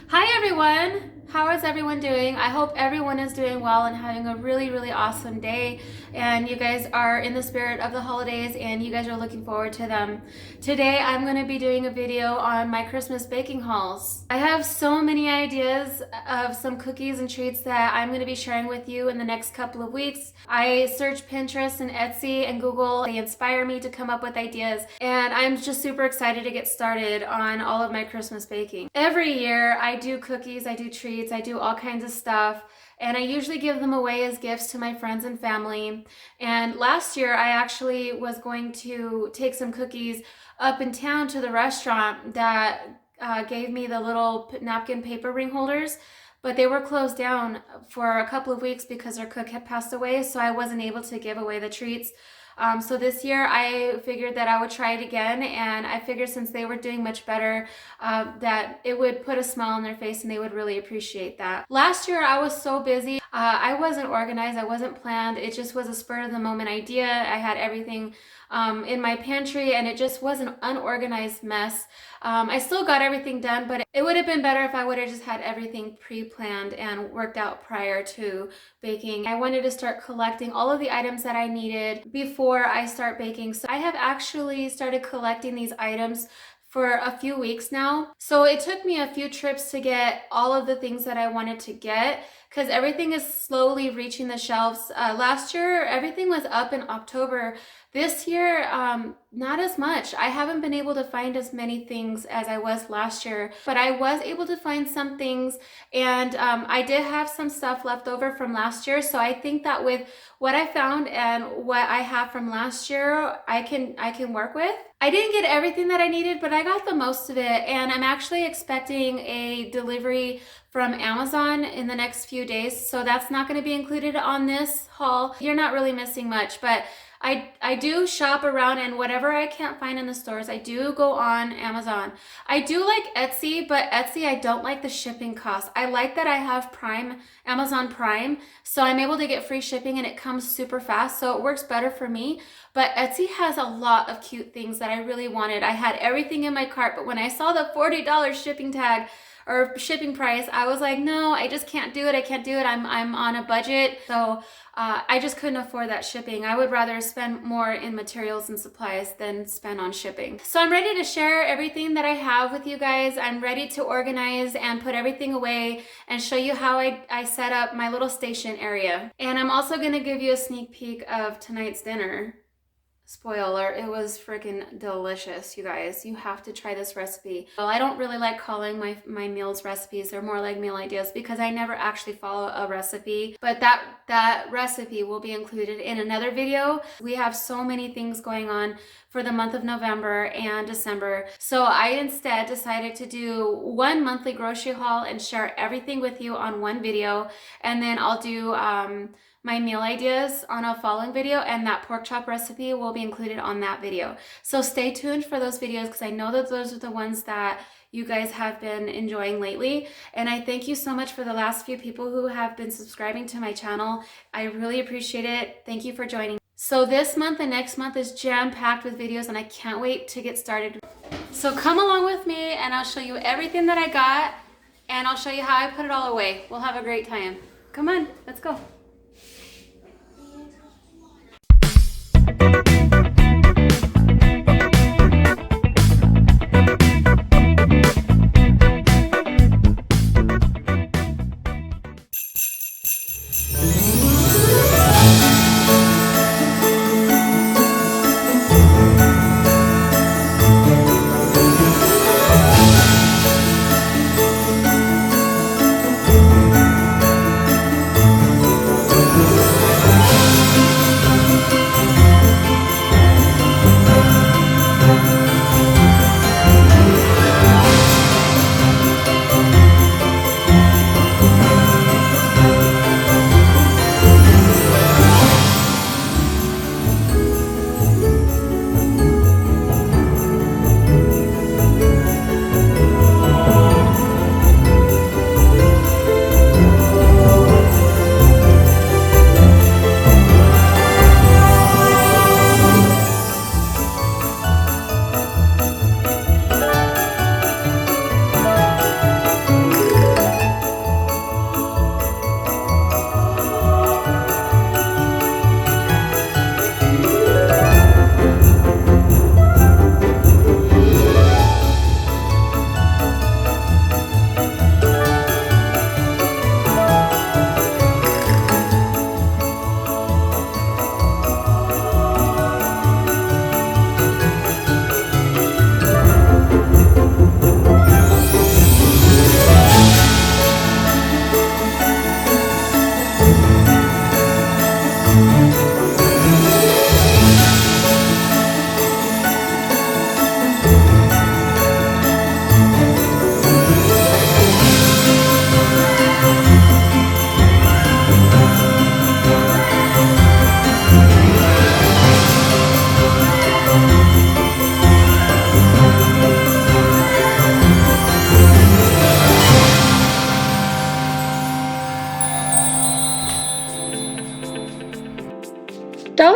Hi everyone! How is everyone doing? I hope everyone is doing well and having a really awesome day, and you guys are in the spirit of the holidays and you guys are looking forward to them. Today I'm going to be doing a video on my Christmas baking hauls. I have so many ideas of some cookies and treats that I'm going to be sharing with you in the next couple of weeks. I searched Pinterest and Etsy and Google. They inspire me to come up with ideas, and I'm just super excited to get started on all of my Christmas baking. Every year I do cookies, I do treats, I do all kinds of stuff, and I usually give them away as gifts to my friends and family. And last year I actually was going to take some cookies up in town to the restaurant that gave me the little napkin paper ring holders, but they were closed down for a couple of weeks because their cook had passed away, so I wasn't able to give away the treats. So this year I figured that I would try it again, and I figured since they were doing much better, that it would put a smile on their face and they would really appreciate that. Last year I was so busy. I wasn't organized, I wasn't planned. It just was a spur of the moment idea. I had everything in my pantry and it just was an unorganized mess. I still got everything done, but it would have been better if I would have just had everything pre-planned and worked out prior to baking. I wanted to start collecting all of the items that I needed before I start baking. So I have actually started collecting these items for a few weeks now. So it took me a few trips to get all of the things that I wanted to get, because everything is slowly reaching the shelves. Last year, everything was up in October. This year, not as much. I haven't been able to find as many things as I was last year, but I was able to find some things, and I did have some stuff left over from last year. So I think that with what I found and what I have from last year, I can work with. I didn't get everything that I needed, but I got the most of it, and I'm actually expecting a delivery from Amazon in the next few days, so that's not going to be included on this haul. You're not really missing much, but I do shop around, and whatever I can't find in the stores, I do go on Amazon. I do like Etsy, but Etsy, I don't like the shipping costs. I like that I have Prime, Amazon Prime, so I'm able to get free shipping and it comes super fast, so it works better for me. But Etsy has a lot of cute things that I really wanted. I had everything in my cart, but when I saw the $40 shipping tag, or shipping price, I was like, no, I just can't do it. I can't do it. I'm on a budget. So I just couldn't afford that shipping. I would rather spend more in materials and supplies than spend on shipping. So I'm ready to share everything that I have with you guys. I'm ready to organize and put everything away and show you how I set up my little station area. And I'm also going to give you a sneak peek of tonight's dinner. Spoiler, it was freaking delicious, you guys. You have to try this recipe. Well, I don't really like calling my meals recipes. They're more like meal ideas because I never actually follow a recipe. But that recipe will be included in another video. We have so many things going on for the month of November and December. So I instead decided to do one monthly grocery haul and share everything with you on one video. And then I'll do my meal ideas on a following video, and that pork chop recipe will be included on that video. So stay tuned for those videos because I know that those are the ones that you guys have been enjoying lately. And I thank you so much for the last few people who have been subscribing to my channel. I really appreciate it. Thank you for joining. So this month and next month is jam-packed with videos, and I can't wait to get started. So come along with me and I'll show you everything that I got, and I'll show you how I put it all away. We'll have a great time. Come on, let's go.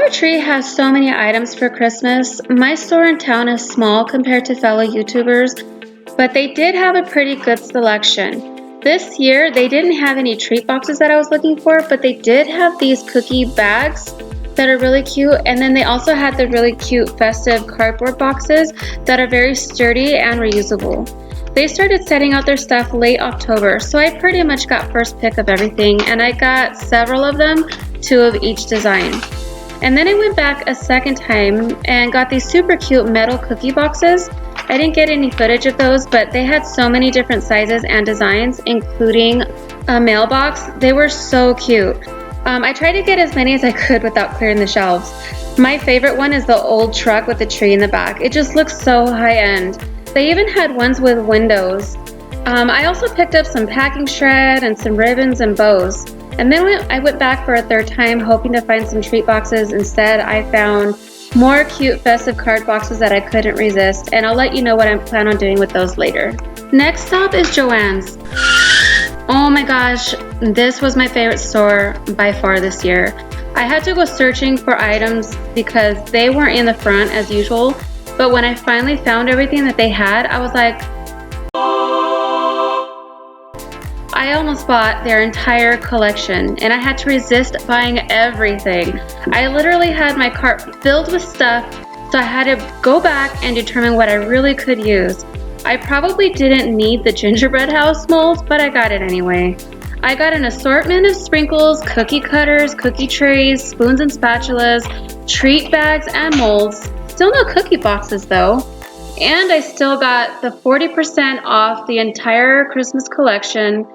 Dollar Tree has so many items for Christmas. My store in town is small compared to fellow YouTubers, but they did have a pretty good selection. This year, they didn't have any treat boxes that I was looking for, but they did have these cookie bags that are really cute, and then they also had the really cute festive cardboard boxes that are very sturdy and reusable. They started setting out their stuff late October, so I pretty much got first pick of everything, and I got several of them, 2 of each design. And then I went back a second time and got these super cute metal cookie boxes. I didn't get any footage of those, but they had so many different sizes and designs, including a mailbox. They were so cute. I tried to get as many as I could without clearing the shelves. My favorite one is the old truck with the tree in the back. It just looks so high-end. They even had ones with windows. I also picked up some packing shred and some ribbons and bows. And then I went back for a third time hoping to find some treat boxes. Instead, I found more cute festive card boxes that I couldn't resist, and I'll let you know what I plan on doing with those later. Next stop is Joanne's. Oh my gosh, this was my favorite store by far this year. I had to go searching for items because they weren't in the front as usual, but when I finally found everything that they had, I was like, I almost bought their entire collection, and I had to resist buying everything. I literally had my cart filled with stuff, so I had to go back and determine what I really could use. I probably didn't need the gingerbread house molds, but I got it anyway. I got an assortment of sprinkles, cookie cutters, cookie trays, spoons and spatulas, treat bags, and molds. Still no cookie boxes though. And I still got the 40% off the entire Christmas collection.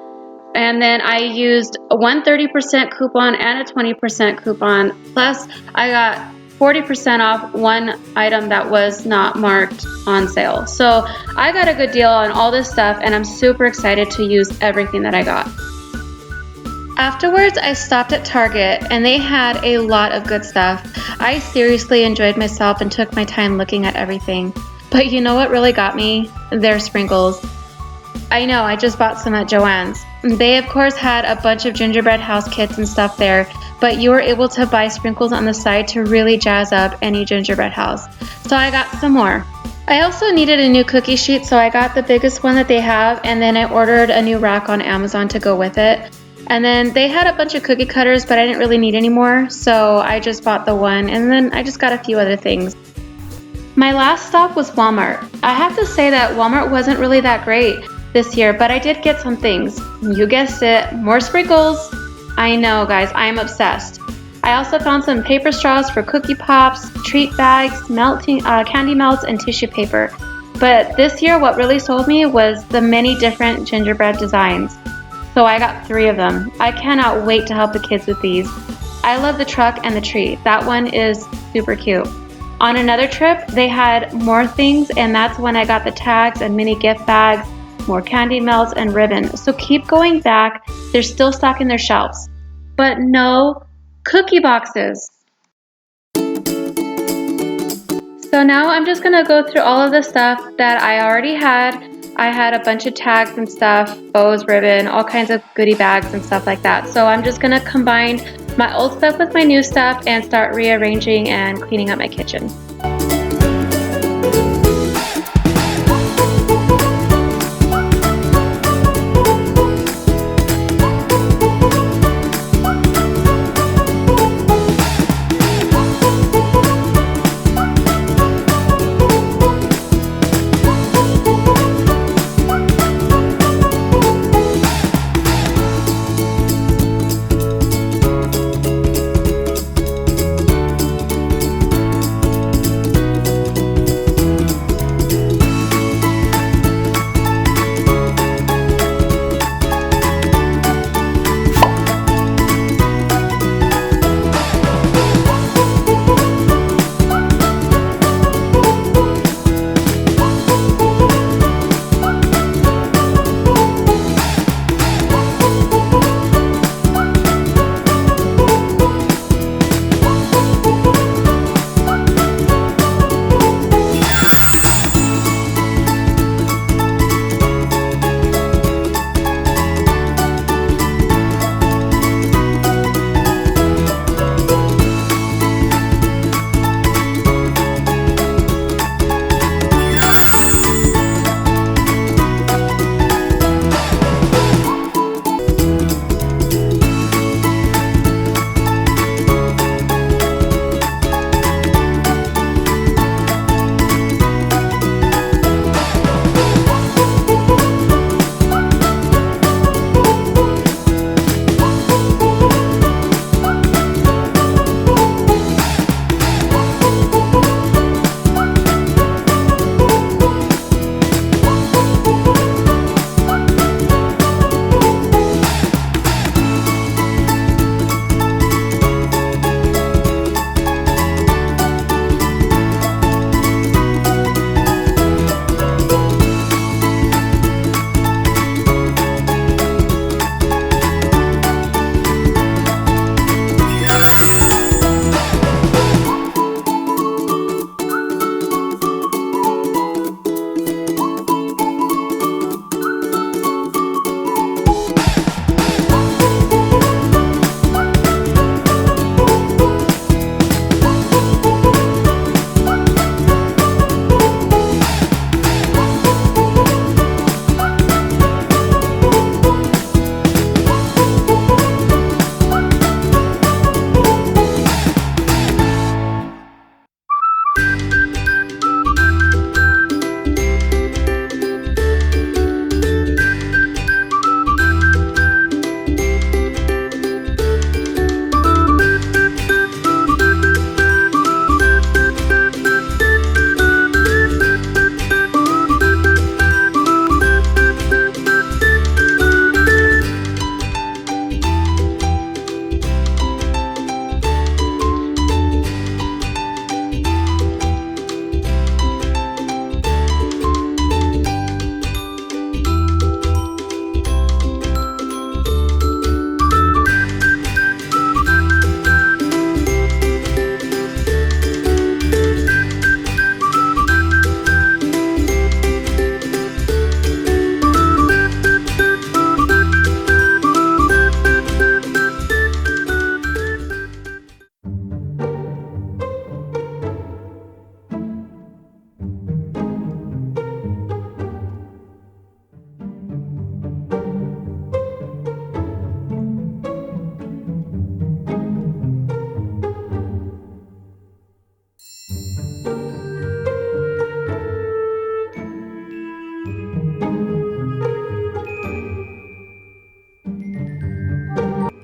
And then I used a 130% coupon and a 20% coupon. Plus, I got 40% off one item that was not marked on sale. So I got a good deal on all this stuff, and I'm super excited to use everything that I got. Afterwards, I stopped at Target, and they had a lot of good stuff. I seriously enjoyed myself and took my time looking at everything. But you know what really got me? Their sprinkles. I know, I just bought some at Joanne's. They of course had a bunch of gingerbread house kits and stuff there, but you were able to buy sprinkles on the side to really jazz up any gingerbread house. So I got some more. I also needed a new cookie sheet, so I got the biggest one that they have, and then I ordered a new rack on Amazon to go with it. And then they had a bunch of cookie cutters, but I didn't really need any more, so I just bought the one, and then I just got a few other things. My last stop was Walmart. I have to say that Walmart wasn't really that great this year, but I did get some things. You guessed it, more sprinkles. I know, guys, I am obsessed. I also found some paper straws for cookie pops, treat bags, candy melts, and tissue paper. But this year, what really sold me was the many different gingerbread designs. So I got 3 of them. I cannot wait to help the kids with these. I love the truck and the tree. That one is super cute. On another trip, they had more things, and that's when I got the tags and mini gift bags, more candy melts, and ribbon. So keep going back. They're still stocking their shelves. But no cookie boxes. So now I'm just gonna go through all of the stuff that I already had. I had a bunch of tags and stuff, bows, ribbon, all kinds of goodie bags and stuff like that. So I'm just gonna combine my old stuff with my new stuff and start rearranging and cleaning up my kitchen.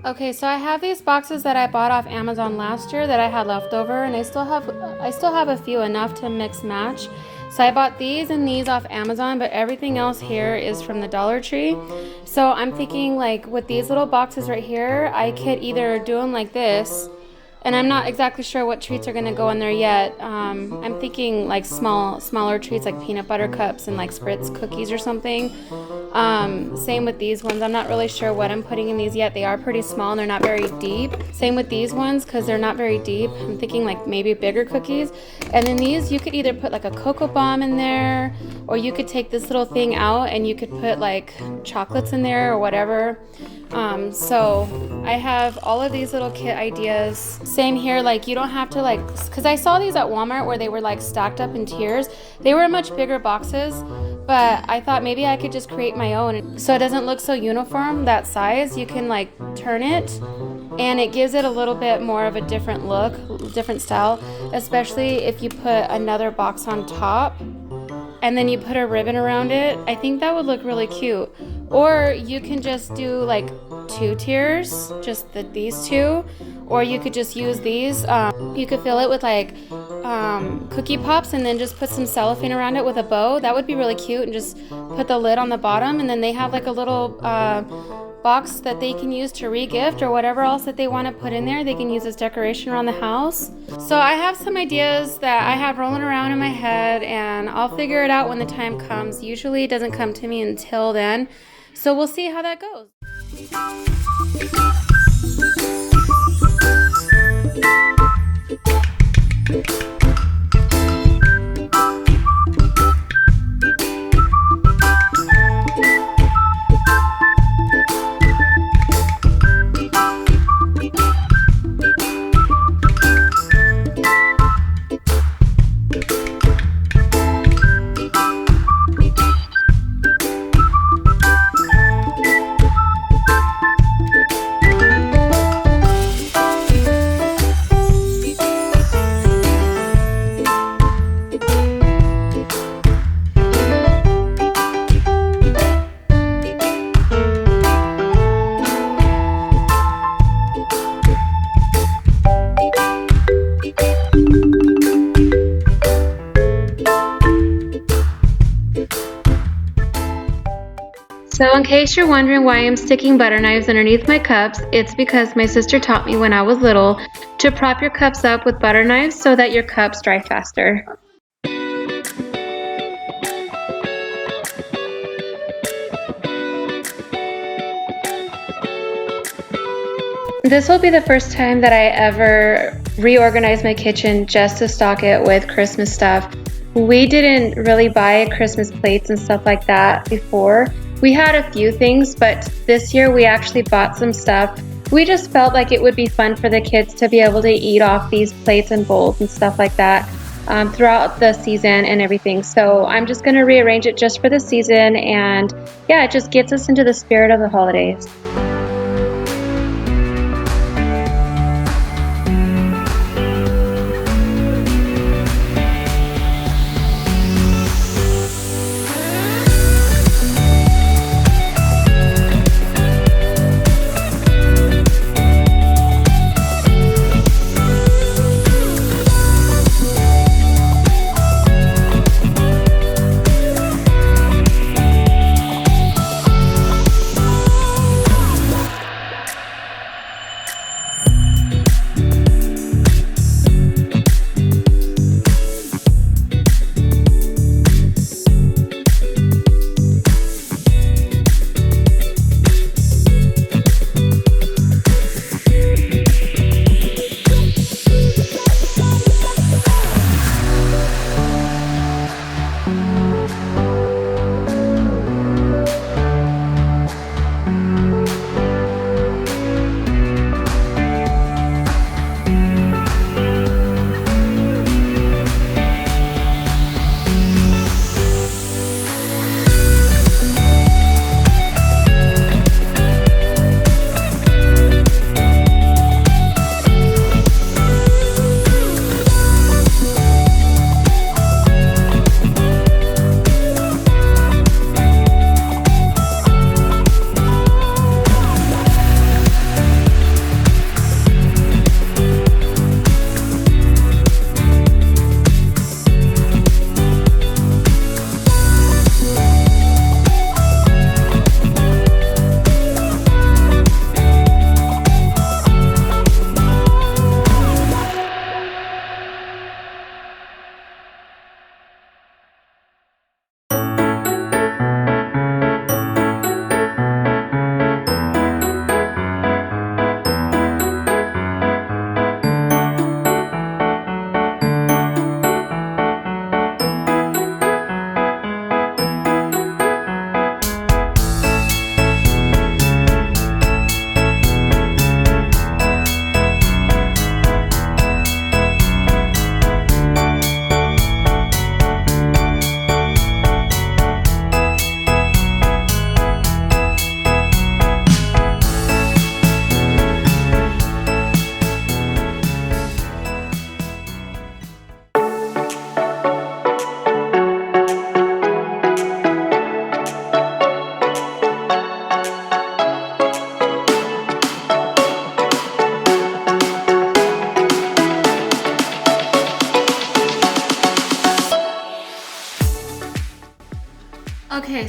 Okay, so I have these boxes that I bought off Amazon last year that I had left over, and I still have a few, enough to mix match. So I bought these and these off Amazon, but everything else here is from the Dollar Tree. So I'm thinking, like, with these little boxes right here, I could either do them like this, and I'm not exactly sure what treats are gonna go in there yet. I'm thinking like smaller treats like peanut butter cups and like Spritz cookies or something. Same with these ones. I'm not really sure what I'm putting in these yet. They are pretty small and they're not very deep. Same with these ones because they're not very deep. I'm thinking like maybe bigger cookies. And then these, you could either put like a cocoa bomb in there, or you could take this little thing out and you could put like chocolates in there or whatever. So I have all of these little kit ideas. Same here, like you don't have to like, because I saw these at Walmart where they were like stacked up in tiers. They were much bigger boxes, but I thought maybe I could just create my own so it doesn't look so uniform, that size. You can like turn it and it gives it a little bit more of a different look, different style, especially if you put another box on top and then you put a ribbon around it. I think that would look really cute. Or you can just do like 2 tiers, just these two, or you could just use these. You could fill it with like cookie pops and then just put some cellophane around it with a bow. That would be really cute, and just put the lid on the bottom, and then they have like a little box that they can use to re-gift or whatever else that they want to put in there. They can use as decoration around the house. So I have some ideas that I have rolling around in my head, and I'll figure it out when the time comes. Usually it doesn't come to me until then. So we'll see how that goes. So in case you're wondering why I'm sticking butter knives underneath my cups, it's because my sister taught me when I was little to prop your cups up with butter knives so that your cups dry faster. This will be the first time that I ever reorganize my kitchen just to stock it with Christmas stuff. We didn't really buy Christmas plates and stuff like that before. We had a few things, but this year we actually bought some stuff. We just felt like it would be fun for the kids to be able to eat off these plates and bowls and stuff like that throughout the season and everything. So I'm just going to rearrange it just for the season, and yeah, it just gets us into the spirit of the holidays.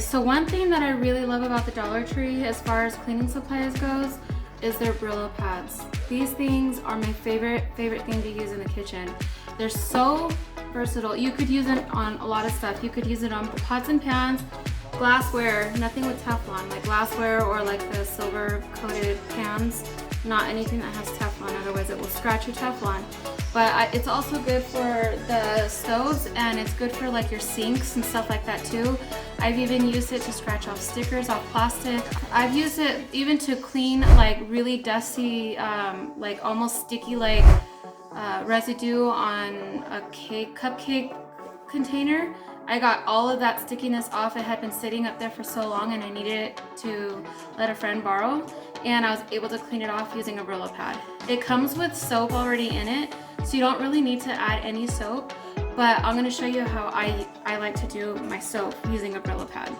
so one thing that I really love about the Dollar Tree as far as cleaning supplies goes is their Brillo Pads. These things are my favorite thing to use in the kitchen. They're so versatile. You could use it on a lot of stuff. You could use it on pots and pans, glassware, nothing with Teflon, like glassware or like the silver coated pans, not anything that has Teflon, otherwise it will scratch your Teflon. But it's also good for the stoves, and it's good for like your sinks and stuff like that too. I've even used it to scratch off stickers off plastic. I've used it even to clean like really dusty, like almost sticky like residue on a cupcake container. I got all of that stickiness off. It had been sitting up there for so long and I needed it to let a friend borrow, and I was able to clean it off using a Brillo pad. It comes with soap already in it, so you don't really need to add any soap, but I'm gonna show you how I like to do my soap using a Brillo pad.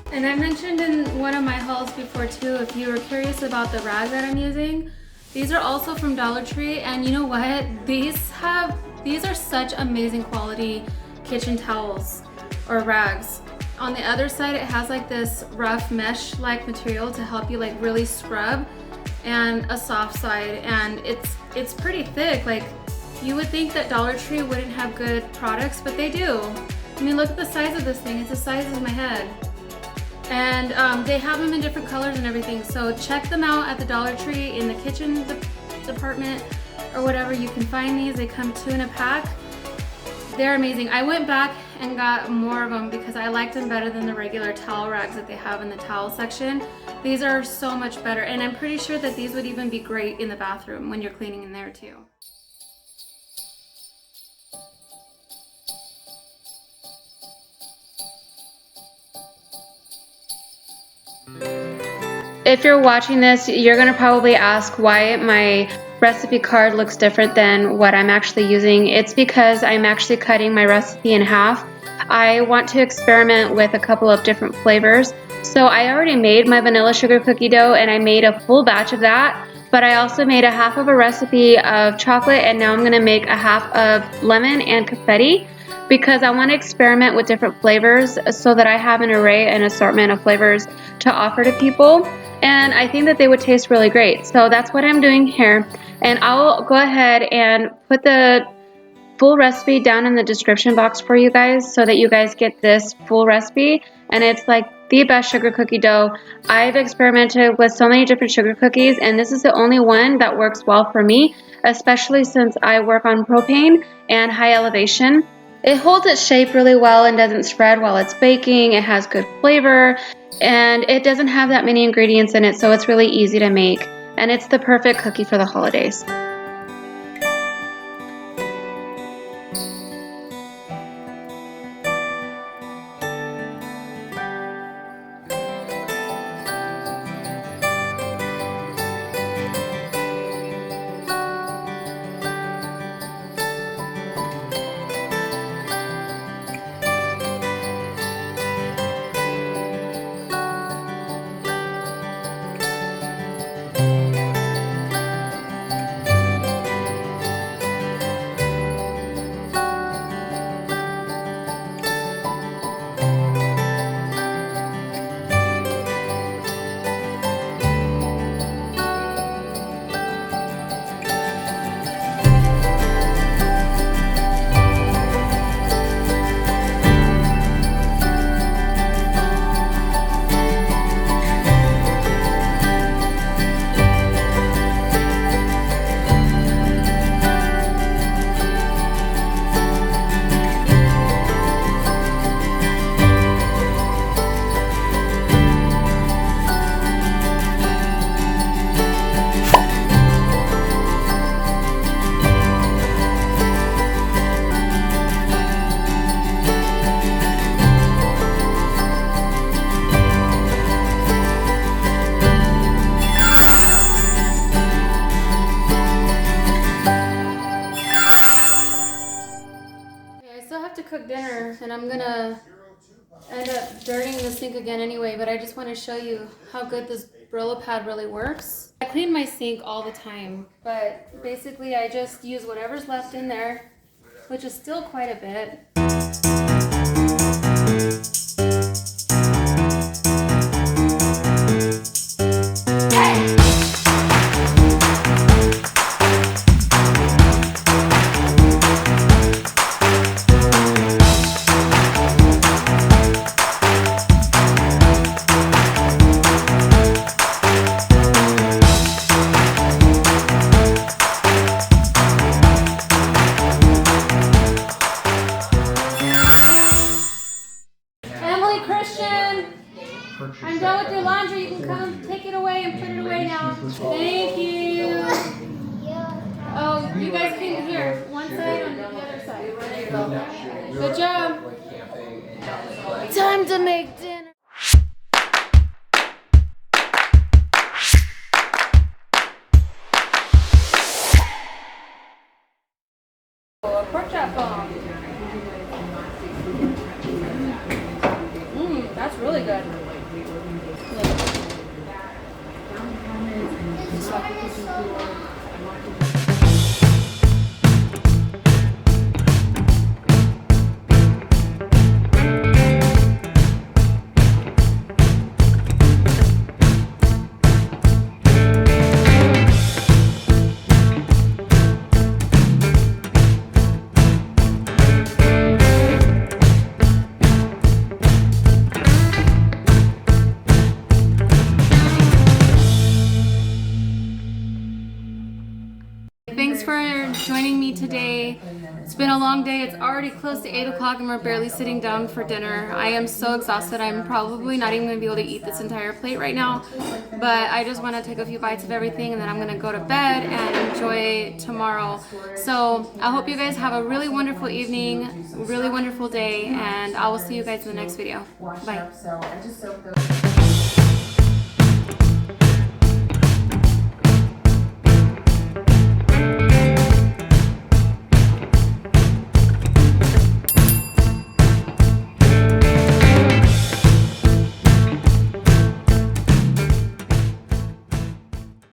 And I mentioned in one of my hauls before too, if you were curious about the rag that I'm using, these are also from Dollar Tree, and you know what? These are such amazing quality kitchen towels or rags. On the other side, it has like this rough mesh-like material to help you like really scrub, and a soft side, and it's pretty thick. Like, you would think that Dollar Tree wouldn't have good products, but they do. I mean, look at the size of this thing. It's the size of my head. And they have them in different colors and everything, so check them out at the Dollar Tree in the kitchen department or whatever. You can find these. They come 2 in a pack. They're amazing. I went back and got more of them because I liked them better than the regular towel rags that they have in the towel section. These are so much better, and I'm pretty sure that these would even be great in the bathroom when you're cleaning in there too. If you're watching this, you're gonna probably ask why my recipe card looks different than what I'm actually using. It's because I'm actually cutting my recipe in half. I want to experiment with a couple of different flavors. So I already made my vanilla sugar cookie dough, and I made a full batch of that, but I also made a half of a recipe of chocolate, and now I'm gonna make a half of lemon and confetti, because I want to experiment with different flavors so that I have an array and assortment of flavors to offer to people, and I think that they would taste really great. So that's what I'm doing here, and I'll go ahead and put the full recipe down in the description box for you guys so that you guys get this full recipe, and it's like the best sugar cookie dough. I've experimented with so many different sugar cookies, and this is the only one that works well for me, especially since I work on propane and high elevation. It holds its shape really well and doesn't spread while it's baking. It has good flavor, and it doesn't have that many ingredients in it, so it's really easy to make, and it's the perfect cookie for the holidays. and I'm gonna end up dirtying the sink again anyway, but I just want to show you how good this Brillo pad really works. I clean my sink all the time, but basically I just use whatever's left in there, which is still quite a bit. I'm done with your laundry. You can come take it away and put it away now. Thank you. Oh, you guys can here. One side on the other side. There you go. Good job. Time to make dinner. A pork chop bone. That's really good. Thanks for joining me today. It's been a long day. It's already close to 8 o'clock and we're barely sitting down for dinner. I am so exhausted. I'm probably not even going to be able to eat this entire plate right now, but I just want to take a few bites of everything and then I'm going to go to bed and enjoy tomorrow. So I hope you guys have a really wonderful evening, really wonderful day, and I will see you guys in the next video. Bye.